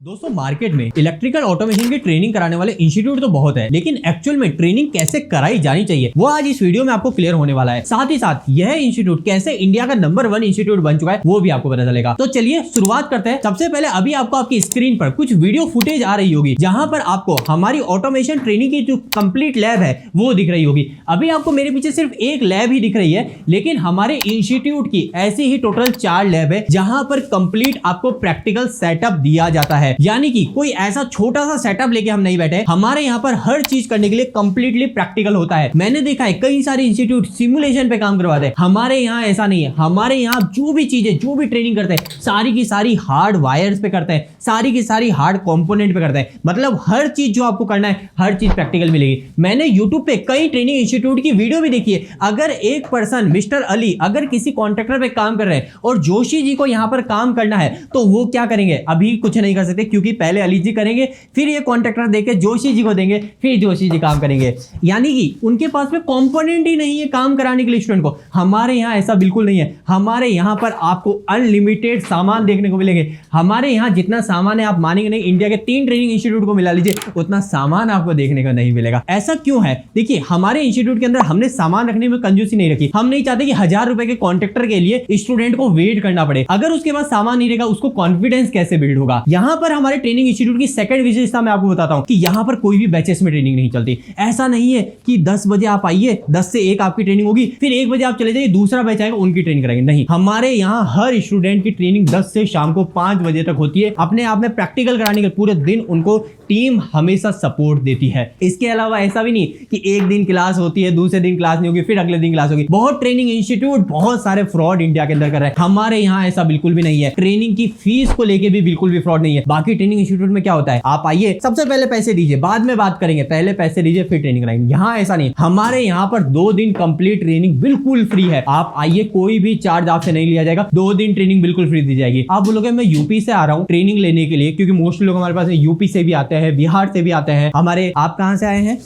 दोस्तों मार्केट में electrical automation की ट्रेनिंग कराने वाले इंस्टीट्यूट तो बहुत है, लेकिन एक्चुअल में ट्रेनिंग कैसे कराई जानी चाहिए वो आज इस वीडियो में आपको क्लियर होने वाला है। साथ ही साथ यह इंस्टीट्यूट कैसे इंडिया का नंबर 1 इंस्टीट्यूट बन चुका है वो भी आपको पता चलेगा। तो चलिए शुरुआत करते हैं। सबसे पहले अभी आपको आपकी स्क्रीन पर कुछ वीडियो फुटेज आ रही होगी, जहां पर आपको हमारी ऑटोमेशन ट्रेनिंग की जो कंप्लीट लैब है वो दिख रही होगी। अभी आपको मेरे पीछे सिर्फ एक लैब ही दिख रही है, लेकिन हमारे इंस्टीट्यूट की ऐसी ही टोटल 4 लैब है, जहां पर कंप्लीट आपको प्रैक्टिकल सेटअप दिया जाता है। यानी कि कोई ऐसा छोटा सा सेटअप लेके हम नहीं बैठे, हमारे यहाँ पर हर चीज करने के लिए कंप्लीटली प्रैक्टिकल होता है। मैंने देखा है कई सारे इंस्टीट्यूट सिमुलेशन पे काम करवाते हैं, हमारे यहाँ ऐसा नहीं है। हमारे यहाँ जो भी चीजें जो भी ट्रेनिंग करते हैं सारी की सारी हार्ड वायर्स पे करते हैं, सारी की सारी हार्ड कंपोनेंट पे करते हैं। मतलब हर चीज जो आपको करना है हर चीज प्रैक्टिकल मिलेगी। मैंने यूट्यूब पे कई ट्रेनिंग इंस्टीट्यूट की वीडियो भी देखी है। अगर एक पर्सन मिस्टर अली अगर किसी कॉन्ट्रैक्टर पे काम कर रहे हैं और जोशी जी को यहाँ पर काम करना है तो वो क्या करेंगे? अभी कुछ नहीं कर सकते, क्योंकि पहले अली जी करेंगे, फिर ये कॉन्ट्रैक्टर देके जोशी जी को देंगे, फिर जोशी जी काम करेंगे। यानी कि उनके पास में कंपोनेंट ही नहीं है काम कराने के लिए स्टूडेंट को। हमारे यहाँ ऐसा बिल्कुल नहीं है। हमारे यहाँ पर आपको अनलिमिटेड सामान देखने को मिलेंगे। हमारे यहाँ जितना सामान है आप मानेंगे नहीं, इंडिया के 3 ट्रेनिंग इंस्टीट्यूट को मिला लीजिए उतना सामान आपको देखने को नहीं मिलेगा। ऐसा क्यों है? देखिए हमारे इंस्टीट्यूट के अंदर हमने सामान रखने में कंजूसी नहीं रखी। हम नहीं चाहते कि 1000 रुपए के कॉन्ट्रैक्टर के लिए स्टूडेंट को वेट करना पड़े। अगर उसके पास सामान नहीं रहेगा उसको कॉन्फिडेंस कैसे बिल्ड होगा? यहाँ पर हमारे ट्रेनिंग इंस्टीट्यूट की सेकंड विशेषता मैं आपको बताता हूं कि यहां पर कोई भी बैचेस में ट्रेनिंग नहीं चलती। ऐसा नहीं है कि 10 बजे आप आइए, 10 से 1 आपकी ट्रेनिंग होगी, फिर 1 बजे आप चले जाइए, दूसरा बैच आएगा उनकी ट्रेनिंग कराएंगे। नहीं, हमारे यहां हर स्टूडेंट की ट्रेनिंग 10 से शाम को 5 बजे तक होती है। अपने आप में प्रैक्टिकल कराने के पूरे दिन उनको टीम हमेशा सपोर्ट देती है। इसके अलावा ऐसा भी नहीं कि एक दिन क्लास होती है, दूसरे दिन क्लास नहीं होगी, फिर अगले दिन क्लास होगी। बहुत ट्रेनिंग इंस्टीट्यूट बहुत सारे फ्रॉड इंडिया के अंदर कर रहे हैं। हमारे यहाँ ऐसा बिल्कुल भी नहीं है। ट्रेनिंग की फीस को लेके भी बिल्कुल भी फ्रॉड नहीं है। बाकी ट्रेनिंग इंस्टीट्यूट में क्या होता है, आप आइए सबसे पहले पैसे दीजिए, बाद में बात करेंगे, पहले पैसे दीजिए फिर ट्रेनिंग कराएंगे। यहाँ ऐसा नहीं। हमारे यहाँ पर 2 दिन कंप्लीट ट्रेनिंग बिल्कुल फ्री है। आप आइए, कोई भी चार्ज आपसे नहीं लिया जाएगा। 2 दिन ट्रेनिंग बिल्कुल फ्री दी जाएगी। आप बोलोगे मैं यूपी से आ रहा हूँ ट्रेनिंग लेने के लिए, क्योंकि मोस्टली लोग हमारे पास यूपी से भी आते हैं, बिहार से भी आते हैं। हमारे आप कहाँ से आए हैं?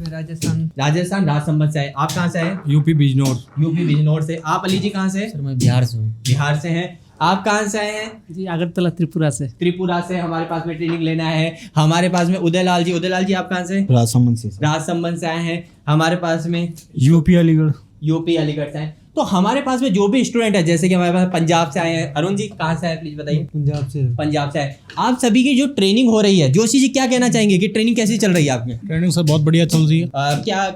राजस्थान राजसमंद से आए। आप कहाँ से आए? यूपी बिजनौर से। आप अली जी कहाँ से? सर मैं बिहार से हूँ। बिहार से हैं। आप कहाँ से आए हैं? जी अगरतला त्रिपुरा से। त्रिपुरा से हमारे पास में ट्रेनिंग लेना है। हमारे पास में उदयलाल जी आप कहाँ से? राजसमंद से आए हैं। हमारे पास में यूपी अलीगढ़ से आए। तो हमारे पास में जो भी स्टूडेंट है, जैसे कि हमारे पास पंजाब से आए हैं। अरुण जी कहाँ से आए प्लीज बताइए? पंजाब से आए। आप सभी की जो ट्रेनिंग हो रही है, जोशी जी क्या कहना चाहेंगे कि ट्रेनिंग कैसी चल रही है आपकी? ट्रेनिंग सर बहुत बढ़िया चल रही है।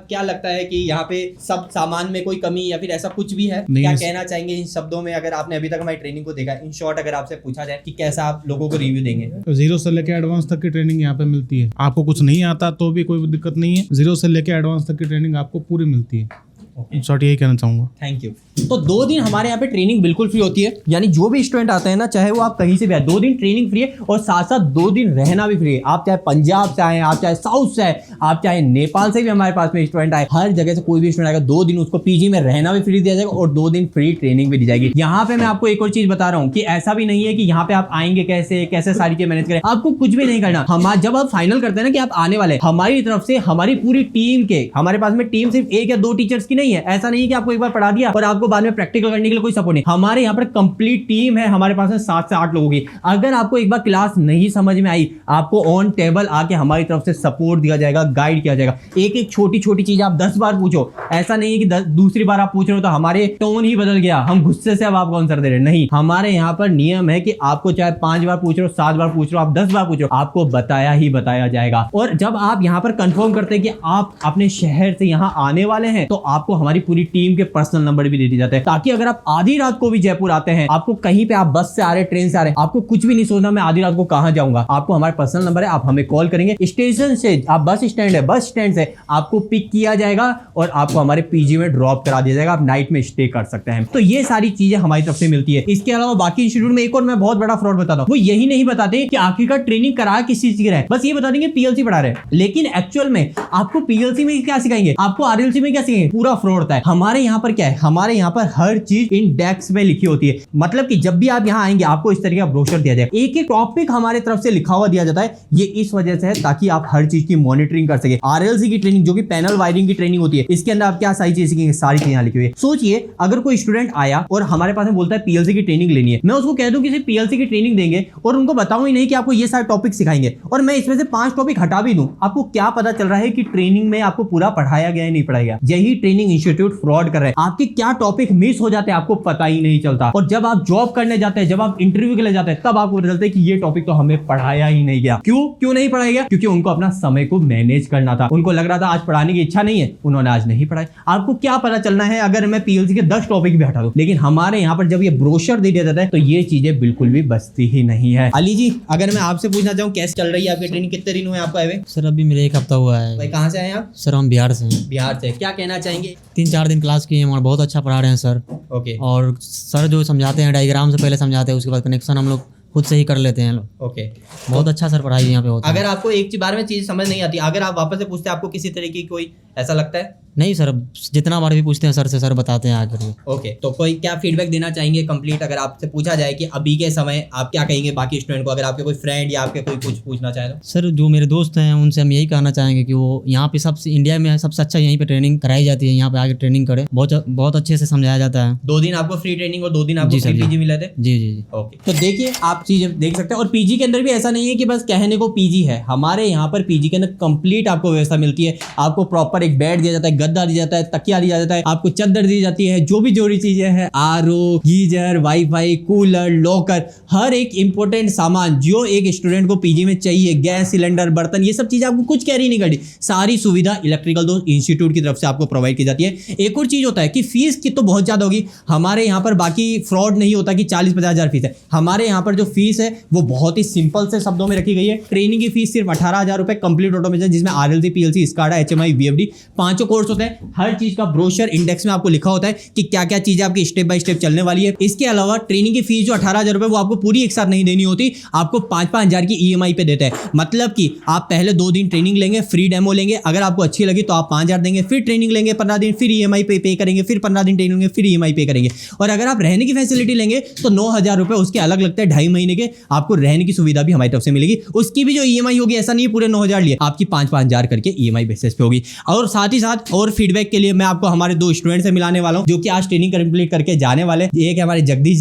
क्या लगता है कि यहाँ पे सब सामान में कोई कमी या फिर ऐसा कुछ भी है? क्या कहना चाहेंगे इन शब्दों में? अगर आपने अभी तक हमारी ट्रेनिंग को देखा, इन शॉर्ट अगर आपसे पूछा जाए कि कैसा आप लोगों को रिव्यू देंगे? 0 से लेकर एडवांस तक की ट्रेनिंग यहाँ पे मिलती है। आपको कुछ नहीं आता तो भी कोई दिक्कत नहीं है। 0 से लेकर एडवांस तक की ट्रेनिंग आपको पूरी मिलती है। शॉर्ट यही कहना चाहूंगा। Thank you. तो 2 दिन हमारे यहाँ पे ट्रेनिंग बिल्कुल फ्री होती है। यानी जो भी स्टूडेंट आते हैं ना, चाहे वो आप कहीं से भी आए, 2 दिन ट्रेनिंग फ्री है और साथ साथ 2 दिन रहना भी फ्री है। आप चाहे पंजाब से आए, आप चाहे साउथ से आए, आप चाहे नेपाल से भी हमारे पास में स्टूडेंट आए, हर जगह से कोई भी स्टूडेंट आएगा 2 दिन उसको पीजी में रहना भी फ्री दिया जाएगा और 2 दिन फ्री ट्रेनिंग भी दी जाएगी। यहाँ पे मैं आपको एक और चीज बता रहा हूँ कि ऐसा भी नहीं है कि यहाँ पे आप आएंगे कैसे सारी चीज मैनेज करें। आपको कुछ भी नहीं करना। जब आप फाइनल करते हैं ना कि आप आने वाले, हमारी तरफ से हमारी पूरी टीम के, हमारे पास में टीम सिर्फ 1 या 2 टीचर्स की नहीं है। ऐसा नहीं है कि आपको एक बार पढ़ा दिया और आपको बाद में प्रैक्टिकल करने के लिए कोई सपोर्ट नहीं। हमारे यहाँ पर कंप्लीट टीम है। हमारे पास में 7 से 8 लोगों की। अगर आपको एक बार क्लास नहीं समझ में आई, आपको ऑन टेबल आके हमारी तरफ से सपोर्ट दिया जाएगा, गाइड किया जाएगा। एक छोटी चीज आप 10 बार पूछो। ऐसा नहीं है कि दूसरी बार आप पूछ रहे हो तो हमारे टोन ही बदल गया, हम गुस्से से अब आपको आंसर दे रहे। नहीं, हमारे यहाँ पर नियम है कि आपको चाहे 5 बार पूछ रहे हो, 7 बार पूछ रहे हो, आप 10 बार पूछ रहे हो, आपको बताया ही बताया जाएगा। और जब आप यहाँ पर कंफर्म करते हैं कि आप अपने शहर से यहाँ आने वाले हैं, तो आपको हमारी पूरी टीम के पर्सनल नंबर भी दे दिए जाते हैं, ताकि अगर आप आधी रात को भी जयपुर आते हैं, आपको कहीं पे आप बस से आ रहे हैं, ट्रेन से आ रहे हैं, आपको कुछ भी नहीं सोचना मैं आधी रात को कहां जाऊंगा। आपको हमारा पर्सनल नंबर है, आप हमें कॉल करेंगे। स्टेशन से आप बस स्टैंड से आपको पिक किया जाएगा और आपको हमारे पीजी में ड्रॉप करा दिया जाएगा। आप नाइट में स्टे कर सकते हैं। तो ये सारी चीजें हमारी तरफ से मिलती है। इसके अलावा बाकी इंस्टीट्यूट में एक और मैं बहुत बड़ा फ्रॉड बताता हूँ, वो यही नहीं बताते कि आखिरकार ट्रेनिंग करा किस चीज की रहे, बस ये बता देंगे पीएलसी पढ़ा रहे हैं। लेकिन एक्चुअल में आपको पीएलसी में क्या सिखाएंगे, आपको आरएलसी में क्या सिखाएंगे, पूरा फ्रॉड होता है। हमारे यहाँ पर क्या है, हमारे यहाँ पर हर चीज इन डेस्क में लिखी होती है। मतलब कि जब भी आप यहाँ आएंगे आपको इस तरीके का ब्रोशर दिया जाएगा, एक एक टॉपिक हमारे तरफ से लिखा हुआ दिया जाता है। ये इस वजह से है ताकि आप हर चीज की मॉनिटरिंग कर सके। आरएलसी की ट्रेनिंग जो कि पैनल वायरिंग की ट्रेनिंग होती है, इसके अंदर आप क्या सारी चीज सीखेंगे, सारी चीजें यहाँ लिखी हुई है। सोचिए अगर कोई स्टूडेंट आया और हमारे पास में बोलता है पीएलसी की ट्रेनिंग लेनी है, मैं उसको कह दूं कि सिर्फ पीएलसी की ट्रेनिंग देंगे और उनको बताऊं ही नहीं कि आपको ये सारे टॉपिक सिखाएंगे, और मैं इसमें से 5 टॉपिक हटा भी दूं, आपको क्या पता चल रहा है कि ट्रेनिंग में आपको पूरा पढ़ाया गया है नहीं पढ़ाया गया। यही ट्रेनिंग इंस्टीट्यूट फ्रॉड कर रहे हैं। आपके क्या टॉपिक मिस हो जाते हैं आपको पता ही नहीं चलता, और जब आप जॉब करने जाते हैं, जब आप इंटरव्यू के लिए जाते हैं, तब आपको पता चलता है कि ये टॉपिक तो हमें पढ़ाया ही नहीं गया। क्यों नहीं पढ़ाया गया? क्योंकि उनको अपना समय को मैनेज करना था। उनको लग रहा था आज पढ़ाने की इच्छा नहीं है, उन्होंने आज नहीं पढ़ाई। आपको क्या पता चलना है अगर मैं पीएलसी के 10 टॉपिक भी हटा दूं? लेकिन हमारे यहाँ पर जब ये ब्रोशर दे दिया जाता है तो ये चीजें बिल्कुल भी बचती ही नहीं है। अली जी, अगर मैं आपसे पूछना चाहूँ कैसे चल रही है आपकी ट्रेनिंग, कितने दिन हुए आपको आए हुए? सर अभी मेरे 1 हफ्ता हुआ है। भाई कहाँ से आए आप? सर हम बिहार से हैं। बिहार से। क्या कहना चाहेंगे? 3-4 दिन क्लास किए हैं और बहुत अच्छा पढ़ा रहे हैं सर। ओके और सर जो समझाते हैं डायग्राम से पहले समझाते हैं, उसके बाद कनेक्शन हम लोग खुद से ही कर लेते हैं लोग। ओके। बहुत अच्छा सर पढ़ाई यहाँ पे होता है। अगर आपको एक बार में चीज समझ नहीं आती, अगर आप वापस से पूछते हैं आपको किसी तरीके की कोई ऐसा लगता है? नहीं सर, जितना बार भी पूछते हैं सर से, सर बताते हैं आकर के। ओके, तो कोई क्या फीडबैक देना चाहेंगे कंप्लीट? अगर आपसे पूछा जाए कि अभी के समय आप क्या कहेंगे बाकी स्टूडेंट को, अगर आपके कोई फ्रेंड या आपके कोई कुछ पूछना चाहे तो? सर जो मेरे दोस्त हैं उनसे हम यही कहना चाहेंगे कि वो यहाँ पे सबसे इंडिया में सबसे अच्छा यहीं पे ट्रेनिंग कराई जाती है, यहाँ पे आके ट्रेनिंग करें। बहुत अच्छे से समझाया जाता है। 2 दिन आपको फ्री ट्रेनिंग और 2 दिन आपको जी सर, फ्री जी। पीजी मिले थे? जी जी जी। ओके, तो देखिए आप चीजें देख सकते हैं। और पीजी के अंदर भी ऐसा नहीं है कि बस कहने को पीजी है, हमारे यहाँ पर पीजी के अंदर कंप्लीट आपको व्यवस्था मिलती है। आपको प्रॉपर एक बेड दिया जाता है, गद्दा दिया जाता है, तकिया दिया जाता है, आपको चादर दी जाती है, जो भी जरूरी चीजें हैं, RO, geyser, WiFi, cooler, locker, हर एक इंपॉर्टेंट सामान जो एक स्टूडेंट को पीजी में चाहिए, गैस सिलेंडर, बर्तन, ये सब चीजें आपको कुछ कैरी नहीं करनी। सारी सुविधा इलेक्ट्रिकल दोस्त इंस्टीट्यूट की तरफ से आपको प्रोवाइड की जाती है। एक और चीज होता है कि फीस की तो बहुत ज्यादा होगी। हमारे यहाँ पर बाकी फ्रॉड नहीं होता कि 40-50 हजार फीस है। हमारे यहाँ पर जो फीस है वो बहुत ही सिंपल से शब्दों में रखी गई है। ट्रेनिंग की फीस सिर्फ 18,000 रुपए कंप्लीट ऑटोमेशन, जिसमें RLC, PLC, SCADA, HMI, VFD 5 course होते हैं। हर चीज का ब्रोशर इंडेक्स में आपको लिखा होता है कि क्या क्या चीजें आपकी स्टेप बाय स्टेप चलने वाली है। इसके अलावा ट्रेनिंग की फीस जो 18,000 रुपए वो आपको पूरी एक साथ नहीं देनी होती, आपको 5-5 हजार की ईएमआई पे देते हैं। मतलब कि आप पहले 2 दिन ट्रेनिंग लेंगे, फ्री डेमो लेंगे, अगर आपको अच्छी लगी तो आप 5,000 देंगे, फिर ट्रेनिंग लेंगे 15 दिन, फिर ईएमआई पे करेंगे, फिर 15 दिन ट्रेनिंग लेंगे, फिर ईएमआई पे करेंगे। और अगर आप रहने की फैसिलिटी लेंगे तो 9,000 रुपए उसके अलग लगते हैं, 2.5 महीने के आपको रहने की सुविधा भी हमारी तरफ से मिलेगी। उसकी भी जो ईएमआई होगी, ऐसा नहीं पूरे 9,000 लिए, आपकी 5-5 हजार करके ईएमआई बेसिस पे होगी। और साथ ही साथ और फीडबैक के लिए मैं आपको हमारे 2 स्टूडेंट से मिलाने वाला हूं जो कि आज ट्रेनिंग कंप्लीट करके जाने वाले। एक है हमारे जगदीश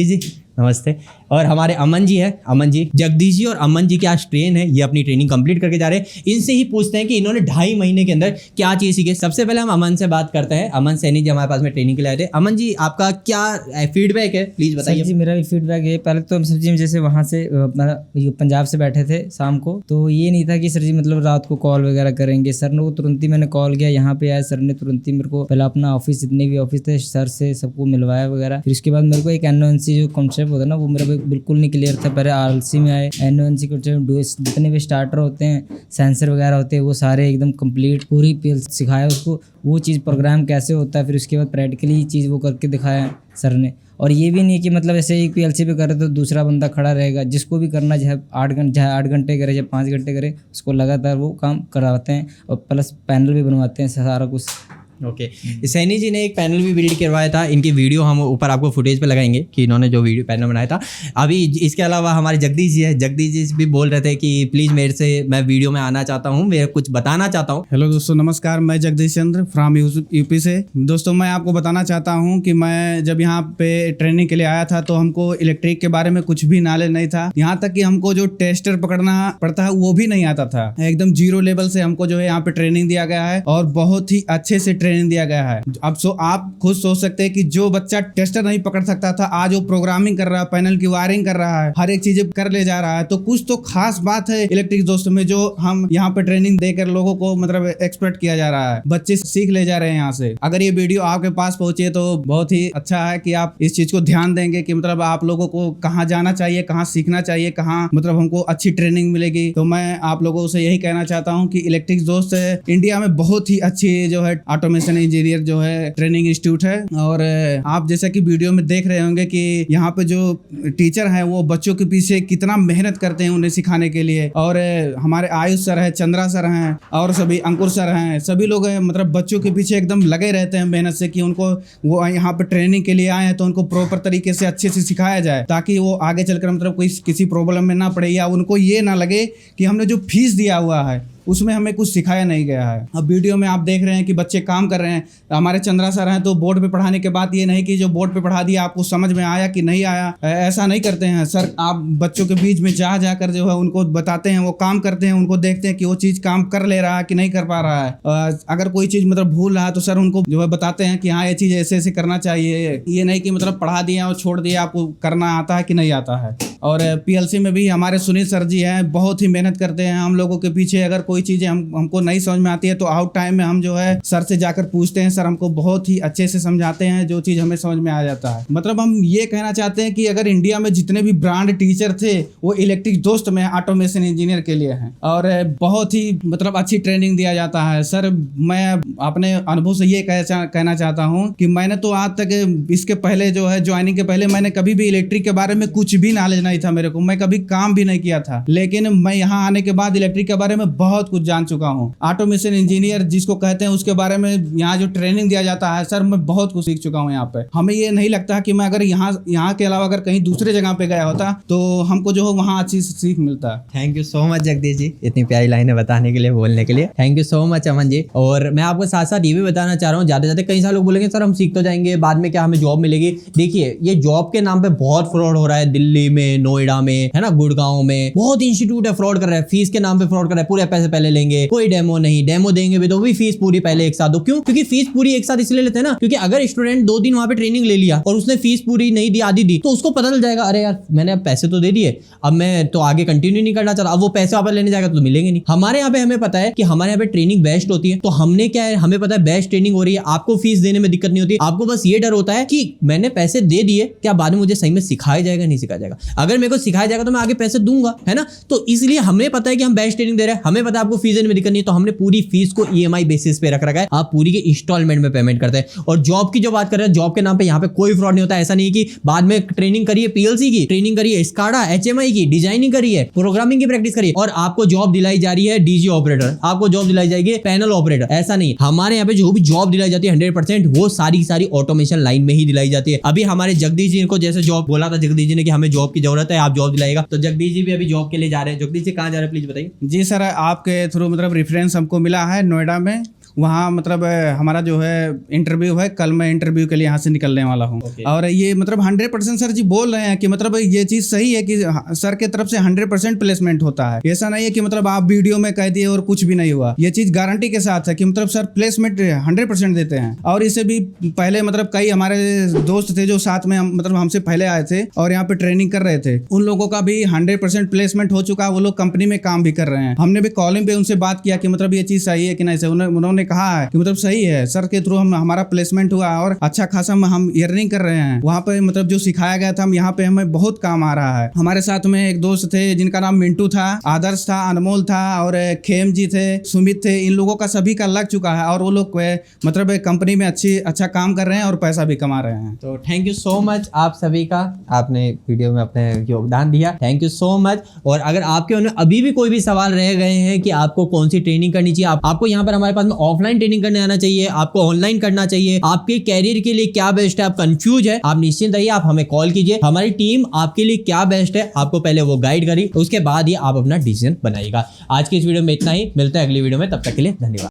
जी नमस्ते, और हमारे अमन जी है। अमन जी, जगदीश जी और अमन जी के आज ट्रेन है, ये अपनी ट्रेनिंग कंप्लीट करके जा रहे हैं। इनसे ही पूछते हैं कि इन्होंने 2.5 महीने के अंदर क्या चीज सीखे। सबसे पहले हम अमन से बात करते हैं। अमन सैनी जी हमारे पास में ट्रेनिंग के लिए आए थे। अमन जी, आपका क्या फीडबैक है, प्लीज बताइए। जी, मेरा भी फीडबैक है। पहले तो हम सर जी जैसे वहाँ से पंजाब से बैठे थे शाम को, तो ये नहीं था कि सर जी मतलब रात को कॉल वगैरह करेंगे। सर ने वो तुरंत ही, मैंने कॉल किया, यहाँ पे आया, सर ने तुरंत ही मेरे को पहले अपना ऑफिस, जितने भी ऑफिस थे सर से सबको मिलवाया वगैरह। फिर उसके बाद मेरे को एक एनओएनसी जो कॉन्सेप्ट होता है ना, वो मेरा बिल्कुल नहीं क्लियर था। पहले आरएलसी में आए, एनओएनसी कॉन्सेप्ट, जितने भी स्टार्टर होते हैं, सेंसर वगैरह होते हैं, वो सारे एकदम कंप्लीट पूरी सिखाया उसको, वो चीज़ प्रोग्राम कैसे होता है। फिर उसके बाद प्रैक्टिकली चीज़ वो करके दिखाया सर ने। और ये भी नहीं कि मतलब ऐसे एक पीएलसी पे करे तो दूसरा बंदा खड़ा रहेगा। जिसको भी करना, चाहे 8 घंटे करे, चाहे 5 घंटे करे, उसको लगातार वो काम कराते हैं और प्लस पैनल भी बनवाते हैं, सारा कुछ। ओके, सैनी जी ने एक पैनल भी बिल्ड करवाया था। इनकी वीडियो हम ऊपर आपको फुटेज पे लगाएंगे कि इन्होंने जो वीडियो पैनल बनाया था। अभी इसके अलावा हमारे जगदीश जी है। जगदीश जी भी बोल रहे थे कि प्लीज़ मेरे से, मैं वीडियो में आना चाहता हूँ, मैं कुछ बताना चाहता हूँ। हेलो दोस्तों, नमस्कार। मैं जगदीश चंद्र फ्रॉम यूपी से। दोस्तों, मैं आपको बताना चाहता हूँ कि मैं जब यहाँ पे ट्रेनिंग के लिए आया था तो हमको इलेक्ट्रिक के बारे में कुछ भी नॉलेज नहीं था। यहाँ तक कि हमको जो टेस्टर पकड़ना पड़ता है वो भी नहीं आता था। एकदम 0 लेवल से हमको जो है यहाँ पे ट्रेनिंग दिया गया है और बहुत ही अच्छे से ट्रेनिंग दिया गया है। अब आप खुद सोच सकते हैं कि जो बच्चा टेस्टर नहीं पकड़ सकता था, आज वो प्रोग्रामिंग कर रहा है, पैनल की वायरिंग कर रहा है, हर एक चीज कर ले जा रहा है। तो कुछ तो खास बात है इलेक्ट्रिक दोस्तों में, जो हम यहाँ पे ट्रेनिंग देकर लोगों को मतलब एक्सपर्ट किया जा रहा है। बच्चे सीख ले जा रहे हैं यहाँ से। अगर ये वीडियो आपके पास पहुंचे तो बहुत ही अच्छा है कि आप इस चीज को ध्यान देंगे कि मतलब आप लोगों को कहाँ जाना चाहिए, कहाँ सीखना चाहिए, कहाँ मतलब हमको अच्छी ट्रेनिंग मिलेगी। तो मैं आप लोगों से यही कहना चाहता हूँ कि इलेक्ट्रिक दोस्त इंडिया में बहुत ही अच्छी जो है ऑटोमेशन ऑटोमेशन इंजीनियर जो है ट्रेनिंग इंस्टीट्यूट है। और आप जैसा कि वीडियो में देख रहे होंगे कि यहाँ पे जो टीचर हैं वो बच्चों के पीछे कितना मेहनत करते हैं उन्हें सिखाने के लिए। और हमारे आयुष सर है, चंद्रा सर हैं और सभी अंकुर सर हैं, सभी लोग मतलब बच्चों के पीछे एकदम लगे रहते हैं मेहनत से कि उनको वो यहाँ पे ट्रेनिंग के लिए आए हैं तो उनको प्रॉपर तरीके से अच्छे से सिखाया जाए ताकि वो आगे चलकर मतलब कोई किसी प्रॉब्लम में ना पड़े या उनको ये ना लगे कि हमने जो फीस दिया हुआ है उसमें हमें कुछ सिखाया नहीं गया है। अब वीडियो में आप देख रहे हैं कि बच्चे काम कर रहे हैं। हमारे चंद्रा सर हैं तो बोर्ड पे पढ़ाने के बाद ये नहीं कि जो बोर्ड पे पढ़ा दिया आपको समझ में आया कि नहीं आया, ऐसा नहीं करते हैं सर। आप बच्चों के बीच में जाकर जो है उनको बताते हैं, वो काम करते हैं, उनको देखते हैं कि वो चीज़ काम कर ले रहा है कि नहीं कर पा रहा है। अगर कोई चीज़ मतलब भूल रहा है तो सर उनको जो है बताते हैं कि हाँ ये चीज़ ऐसे ऐसे करना चाहिए। ये नहीं कि मतलब पढ़ा दिया और छोड़ दिया, आपको करना आता है कि नहीं आता है। और PLC में भी हमारे सुनील सर जी हैं, बहुत ही मेहनत करते हैं हम लोगों के पीछे। अगर कोई चीज़ें हमको नहीं समझ में आती है तो आउट टाइम में हम जो है सर से जाकर पूछते हैं, सर हमको बहुत ही अच्छे से समझाते हैं, जो चीज़ हमें समझ में आ जाता है। मतलब हम ये कहना चाहते हैं कि अगर इंडिया में जितने भी ब्रांड टीचर थे वो इलेक्ट्रिक दोस्त में ऑटोमेशन इंजीनियर के लिए हैं और बहुत ही मतलब अच्छी ट्रेनिंग दिया जाता है। सर मैं अपने अनुभव से ये कहना चाहता हूँ कि मैंने तो आज तक इसके पहले जो है ज्वाइनिंग के पहले मैंने कभी भी इलेक्ट्रिक के बारे में कुछ भी नॉलेज नहीं था मेरे को, मैं कभी काम भी नहीं किया था। लेकिन मैं यहाँ आने के बाद इलेक्ट्रिक के बारे में बहुत कुछ जान चुका हूँ। ऑटोमेशन इंजीनियर जिसको कहते हैं उसके बारे में यहाँ जो ट्रेनिंग दिया जाता है सर मैं बहुत कुछ सीख चुका हूँ यहाँ पे। हमें ये नहीं लगता कि मैं अगर यहाँ के अलावा अगर कहीं दूसरे जगह पे गया होता तो हमको जो है वहाँ अच्छी सीख मिलता। Thank you so much Jagdish ji इतनी प्यारी लाइनें बताने के लिए, बोलने के लिए। Thank you so much Aman ji. और मैं आपको साथ साथ ये भी बताना चाह रहा हूँ, जाते जाते कई सारे लोग बोलेंगे सर हम सीख तो जाएंगे, बाद में क्या हमें जॉब मिलेगी। देखिए ये जॉब के नाम पे बहुत फ्रॉड हो रहा है, दिल्ली में, नोएडा में, है ना, गुड़गांव में बहुत इंस्टीट्यूट है फ्रॉड कर रहा है, फीस के नाम पे फ्रॉड कर रहा है, पूरे पैसे पहले लेंगे, कोई डेमो नहीं, डेमो देंगे भी तो भी फीस पूरी पहले एक साथ दो। क्यों? क्योंकि फीस पूरी एक साथ इसलिए लेते हैं ना, क्योंकि अगर स्टूडेंट 2 दिन वहां पे ट्रेनिंग ले लिया और उसने फीस पूरी नहीं दी, आधी दी, तो उसको पता चल जाएगा अरे यार मैंने अब पैसे तो दे दिए, अब मैं तो आगे कंटिन्यू नहीं करना चाहता, अब वो पैसे वापस लेने जाएगा तो मिलेंगे नहीं। हमारे यहाँ पे हमें पता है कि हमारे यहाँ पे ट्रेनिंग बेस्ट होती है, तो हमने क्या है, हमें पता है बेस्ट ट्रेनिंग हो रही है, आपको फीस देने में दिक्कत नहीं होती। आपको बस ये डर होता है कि मैंने पैसे दे दिए, क्या बाद में मुझे सही में सिखाया जाएगा नहीं सिखाया जाएगा। अगर मेरे को सिखाया जाएगा तो मैं आगे पैसे दूंगा, है ना। तो इसलिए हमें पता है कि हम बेस्ट ट्रेनिंग दे रहे हैं, हमें पता है आपको फीस देने में दिक्कत नहीं है, तो हमने पूरी फीस को EMI बेसिस पे रख रखा है, आप पूरी के इंस्टॉलमेंट में पेमेंट करते हैं। और जॉब की जो बात कर रहे हैं, जॉब के नाम पे यहाँ पे कोई फ्रॉड नहीं होता। ऐसा नहीं कि बाद में ट्रेनिंग करिए, PLC की ट्रेनिंग करिए, SCADA HMI की डिजाइनिंग करिए, प्रोग्रामिंग की प्रैक्टिस करिए और आपको जॉब दिलाई जा रही है DG ऑपरेटर, आपको जॉब दिलाई जाएगी पैनल ऑपरेटर। ऐसा नहीं, हमारे यहाँ पे जो भी जॉब दिलाई जाती है 100% वो सारी ऑटोमेशन लाइन में ही दिलाई जाती है। अभी हमारे जगदीश जी को जैसे जॉब बोला था जगदीश जी ने कि हमें जॉब की जरूरत है, आप जॉब दिलाएगा, तो जगदीश जी भी अभी जॉब के लिए जा रहे हैं। जगदीश जी कहाँ जा रहे हैं प्लीज बताइए। जी सर, आपके थ्रू मतलब रेफरेंस हमको मिला है नोएडा में, वहाँ मतलब हमारा जो है इंटरव्यू है, कल मैं इंटरव्यू के लिए यहाँ से निकलने वाला हूँ। और ये मतलब 100% सर जी बोल रहे हैं कि मतलब ये चीज़ सही है कि सर के तरफ से 100% प्लेसमेंट होता है। ऐसा नहीं है कि मतलब आप वीडियो में कह दिए और कुछ भी नहीं हुआ, ये चीज़ गारंटी के साथ है कि मतलब सर प्लेसमेंट 100% देते हैं। और इससे भी पहले मतलब कई हमारे दोस्त थे जो साथ में मतलब हमसे पहले आए थे और यहाँ पे ट्रेनिंग कर रहे थे, उन लोगों का भी 100% प्लेसमेंट हो चुका है, वो लोग कंपनी में काम भी कर रहे हैं। हमने भी कॉलिंग पे उनसे बात किया कि मतलब ये चीज़ सही है कि नहीं सही, उन्होंने कहा है कि मतलब सही है, सर के थ्रू हमारा प्लेसमेंट हुआ और अच्छा खासा हम अर्निंग कर रहे हैं। वहाँ पे मतलब जो सिखाया गया था यहाँ पे हमें बहुत काम आ रहा है। हमारे साथ में एक दोस्त थे जिनका नाम मिंटू था, आदर्श था, अनमोल था और खेम जी थे, सुमित थे। इन लोगों का सभी का लग चुका है और वो लोग मतलब कंपनी में अच्छा काम कर रहे हैं और पैसा भी कमा रहे हैं। तो थैंक यू सो मच आप सभी का, आपने वीडियो में अपने योगदान दिया, थैंक यू सो मच। और अगर आपके उन्हें अभी भी कोई भी सवाल रह गए हैं कि आपको कौन सी ट्रेनिंग करनी चाहिए, आपको यहाँ पर हमारे पास में ऑफलाइन ट्रेनिंग करने आना चाहिए, आपको ऑनलाइन करना चाहिए, आपके कैरियर के लिए क्या बेस्ट है, आप कंफ्यूज है, आप निश्चिंत रहिए, आप हमें कॉल कीजिए। हमारी टीम आपके लिए क्या बेस्ट है आपको पहले वो गाइड करी, उसके बाद ही आप अपना डिसीजन बनाइएगा। आज की इस वीडियो में इतना ही, मिलते हैं अगली वीडियो में, तब तक के लिए धन्यवाद।